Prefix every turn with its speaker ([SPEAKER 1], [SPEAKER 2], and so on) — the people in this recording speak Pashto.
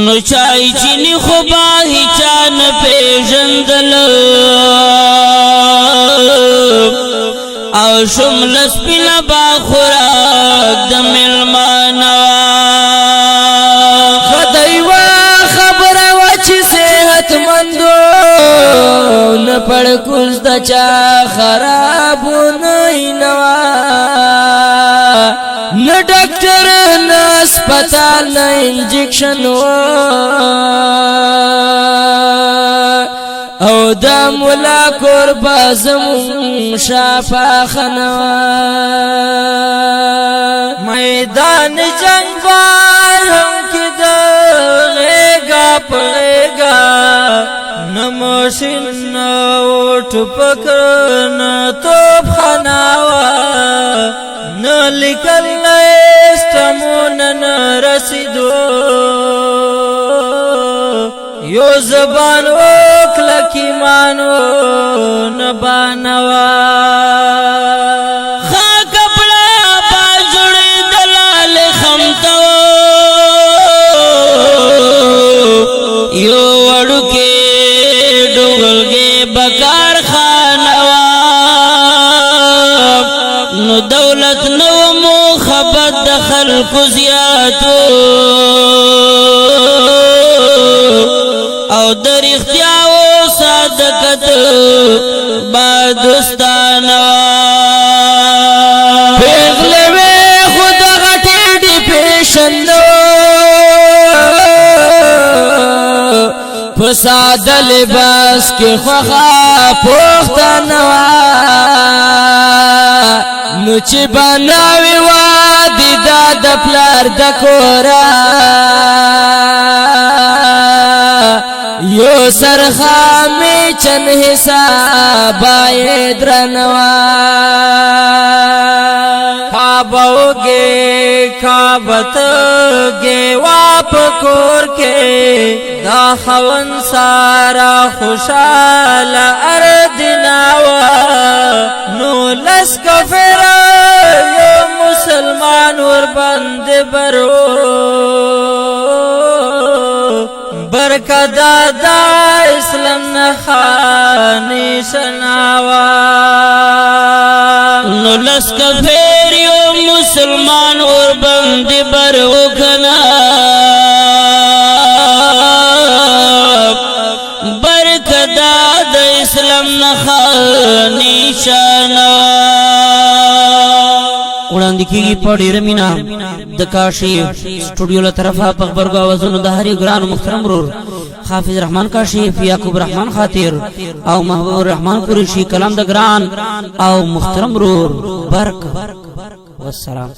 [SPEAKER 1] نو چای چینی خوبا هیچان پیژندل او شملس پینا با خوراک د ملمانوا
[SPEAKER 2] خدایوا خبره و چې صحت مندو نه پړ کوز د چا خراب نه نوا نه ډاکټر نه هسپتال نه انجکشن او دا مولا قربا زمون شافا خنوا میدان جنگ بار هم کی دا غیگا پڑیگا نموشن نو ٹپکر نا توب خناوا نلکل نیستمون نرسیدو یو زبان وکلکی مانو نبانوا
[SPEAKER 1] خا کپڑا باجوڑی دلال خمتو یو وڑو کے ڈوگل گے بکار خانوا نو دولت نو مخبت دخل کو زیاتو او در اختیاو صادقت بادستانوا
[SPEAKER 2] پیغلوی خود غٹی ڈی پیشندو پساد لباس کی خوخا پوختنوا نوچی بناوی وادی داد پلار دکورا یو سرخامی چن حساب آئید رنوا خوابوگے خوابتگے واپ کور کے دا خون سارا خوشحال اردناوا نو لس کفر یو مسلمان ور بند برو برکت دا اسلام نخانی شناوا
[SPEAKER 1] نو لس کفیر یو مسلمان اور بند بر وکنا برکت دا اسلام نخانی شناوا وړاندې کیږي په ډېر مینا د کاشي سټوډیو له طرفه په خبرګو اوازونو د هري ګران محترم رور حافظ رحمان کاشي یعقوب رحمان خاطر او محبوب الرحمن قریشی کلام د ګران او محترم رور برک والسلام